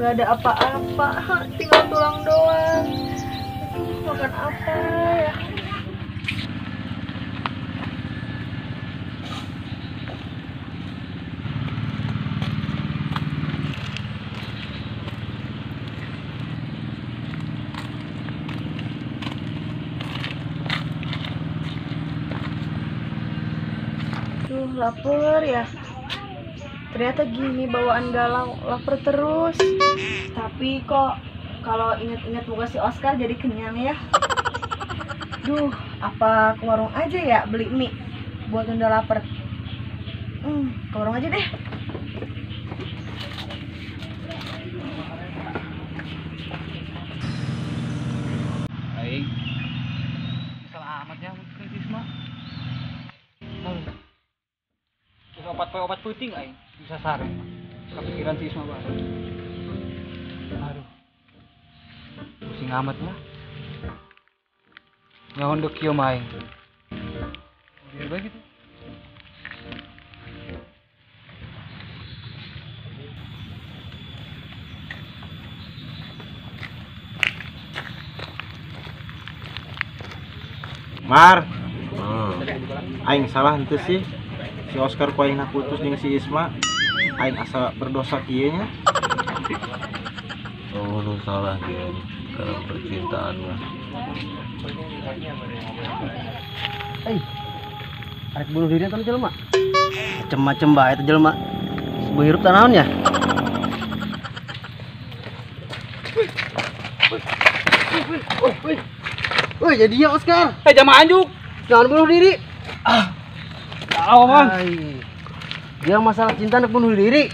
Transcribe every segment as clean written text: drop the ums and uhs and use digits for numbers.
Gak ada apa-apa, tinggal tulang doang. Aduh, makan apa ya? Duh, lapar ya. Ternyata gini bawaan galau, lapar terus. Tapi kok kalau inget-inget muka si Oscar jadi kenyang ya. Duh, apa ke warung aja ya beli mie buat nunda lapar. Ke warung aja deh. Aing, selamat ya mungkin Risma. Terus obat puting aing bisa sare. Kepikiran si Isma banget. Aduh. Pusing amat ya. Nyaon dek kieu mah aing. Biar bae gitu. Mar, aing salah henteu sih. Si Oscar ku aing putus jeung si Isma. Aing asa berdosa kieu nya. Oh, nu salah kieu karena percintaan mah. Arek bunuh diri atuh jelema. Macem-macem bae eta jelema. Sebuah hirup tanaon ya? Woi, jadinya Oscar. Jamaah anjuk. Jangan bunuh diri. Tahu Mang. Dia masalah cinta nak bunuh diri.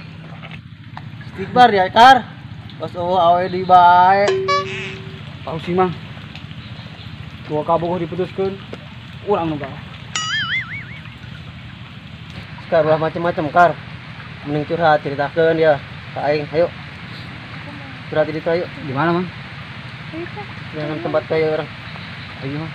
Istighfar ya, Kar. Pas awe di bae. Tahu sih Mang. Tua kabogoh diputuskeun. Urang nu gawe. Kar ulah macem-macem, Kar. Mending curhat ceritakeun ya. Ka aing, ayo. Curhat di ditu ayo. Di mana Mang? Jangan tempat kayak orang. Ayo Mang.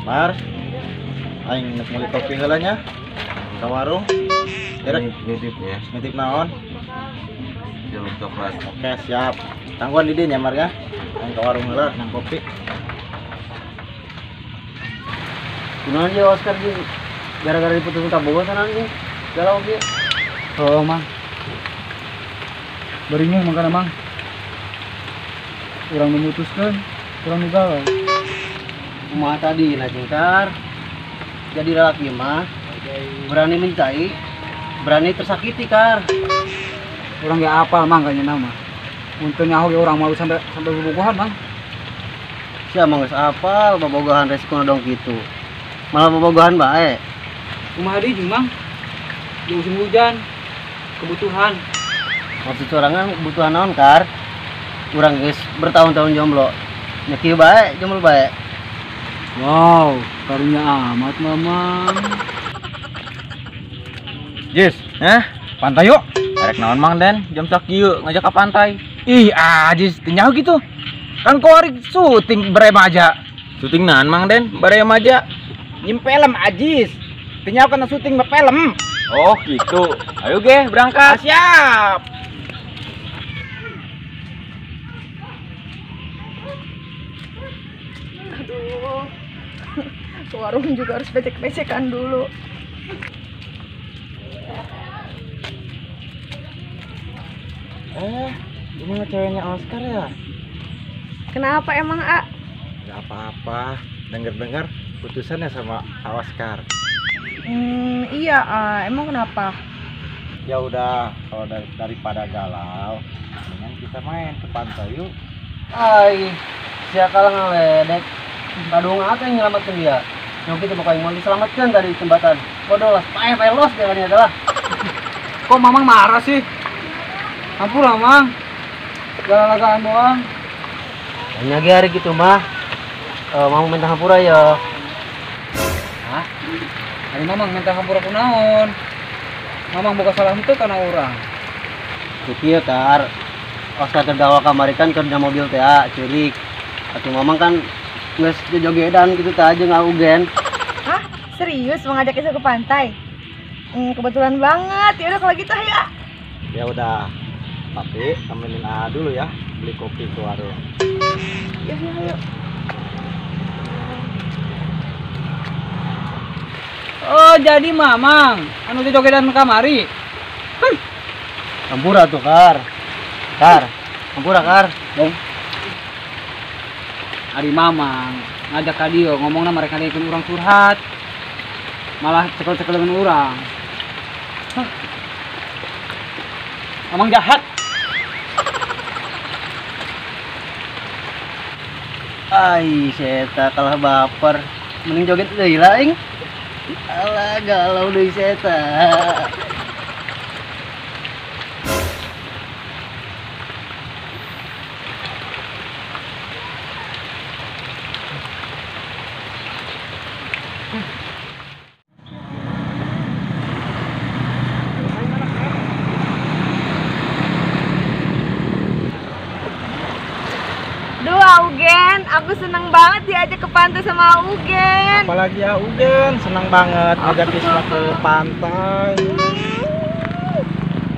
Mar, aing nak meuli kopi heula nya. Ka warung. Nitip ya, Nitip naon? jeruk coklat. Oke, siap. Tangguhan di dieu nya Mar ya. Aing ka warung heula nang kopi. Kunaon dia Oscar jeung gara-gara diputusin kabogoh sana anjing. Galau ge. Oh Mang. Beringung mangkana Mang. Urang memutuskeun, urang nu galau. Kumaha tadi Kar. Jadi lelaki mah berani mencintai, berani tersakiti, Kar. Urang ge apal Mang kanya nama. Untuk nyaho ge urang malu sampai bobogohan Mang. Sia mah geus apal bobogohan resiko dong gitu. Malah bobogohan bae. Kumaha deui jeung Mang? Di musim hujan, kebutuhan. Maksud sorangan kebutuhan naon, Kar? Urang geus bertahun-tahun jomblo. Nya kieu bae, jomblo bae. Wow, karunya amat Mamang. Jis, pantai yuk. Arek naon Mang Den, jam sak kieu ngajak ka pantai. Ih, Ajis, tinyaho gitu. Kan korik syuting beremaja. Syuting naon Mang Den, bare remaja. Nyim film Ajis. Tinyaho kana syuting film. Oh, gitu. Ayo ge, berangkat. Siap. Aduh, ke warung juga harus becek-becekan dulu. Gimana ceweknya Oscar ya? Kenapa emang, A? Gak apa-apa. Dengar-dengar putusannya sama Oscar. Iya, A. Emang kenapa? Ya udah, kalau daripada galau, mendingan kita main ke pantai yuk. Ai, sia kalah ngaledek. Kadung apa yang nyelamatkan dia? Yang kita pokoknya mau diselamatkan dari jembatan. Bodoh lah, pae los dia kan adalah. Kok Mamang marah sih? Ampura mang. Galalagaan doang. Hanya hari gitu mah. Mau minta hampura ya. Hah? Hari mamang minta hampura kunaon. Mamang boga salah itu karena orang. Kieu Kar. Oscar tergawa kamari kan kerja mobil teh cirik. Atuh mamang kan geus jogedan gitu teh aja ngaugen. Hah? Serius mau ngajak Isa ke pantai? Kebetulan banget. Ya udah kalau gitu ayo. Ya udah. Tapi temenin dulu ya beli kopi ke warung. Ya ayo. Oh, jadi mamang anu jogedan kamari. Hampura tuh Kar. Hampura Kar. Dong. Ari mamang ngajak ka dieu ngomongna mereka dikeun urang curhat. Malah cekel-cekel dengan urang. Mamang jahat. Ai, seta kalah baper. Mending joget deui lah aing. Alah galau deui seta. Duh, Augen, aku seneng banget diajak ke pantai sama Augen. Apalagi ya Ugen, senang banget ngajak Isma ke pantai.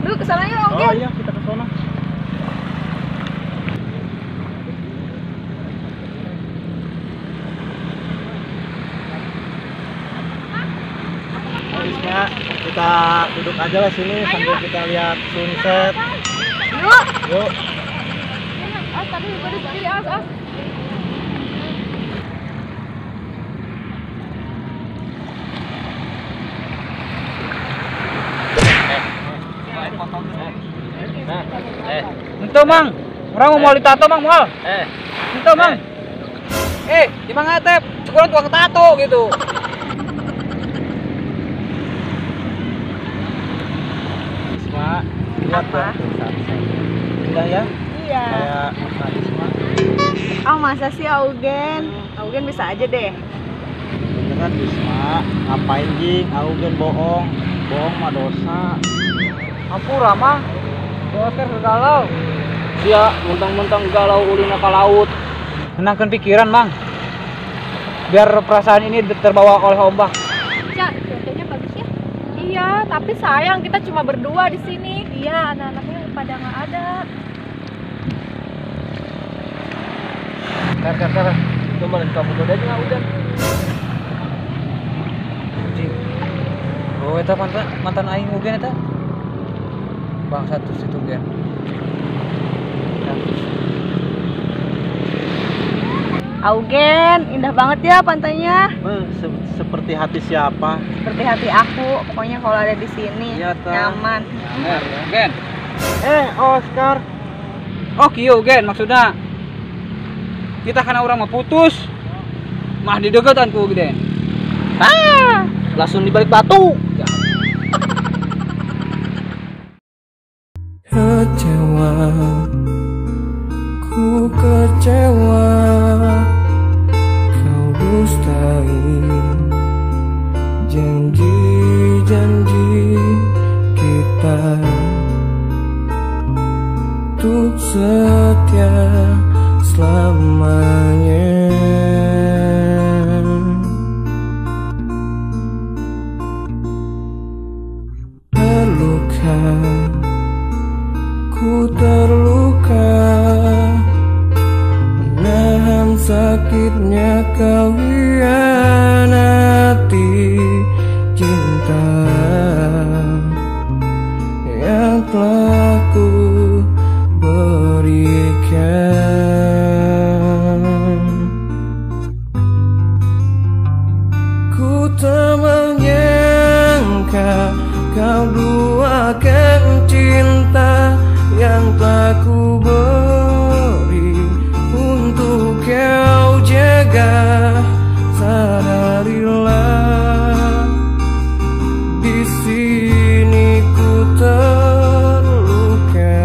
Duh, kesana yuk Oh Augen. iya, kita ke sana. Ayo Isma, kita duduk aja lah sini sambil kita lihat sunset. Yuk. Yuk. Ento mang, orang mau ditato mang mal. Ento mang. Di mana tep? Kurang tukang tato gitu. Isma, lihat Apa? dong sunset. Indah ya? Iya. Kayak Kak Isma. Oh, masa sih Augen? Augen bisa aja deh. Beneran Isma, ngapain jing? Augen bohong. Bohong mah dosa. Ampura mang. Oscar galau. Dia mentang-mentang galau ulina ka laut. Tenangkan pikiran mang. Biar perasaan ini terbawa oleh ombak. Ya, cuacanya bagus ya. Iya, tapi sayang kita cuma berdua di sini. Iya, anak-anaknya pada nggak ada. Kar. Coba lihat kamu udah aja udah. Anjing. Oh, eta mantan aing Ugen eta. Bangsat tuh situ Ugen. Augen, indah banget ya pantainya. Seperti hati siapa? Seperti hati aku. Pokoknya kalau ada di sini Iya, Tah. nyaman. Ugen. Oscar. Oh, kieu Ugen maksudnya. Kita karena orang mah putus. Mah didegetan ku Ugen. Langsung dibalik batu. Kecewa, ku kecewa, kau dustai janji-janji kita untuk setia selamanya. Terluka, ku terluka, menahan sakitnya kau hianati cinta yang telah ku berikan. Ku tak menyangka kau duakan cinta yang telah ku beri untuk kau jaga. Sadarilah di sini ku terluka.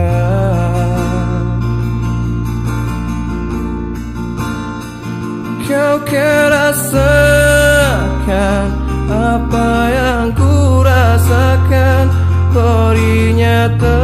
tak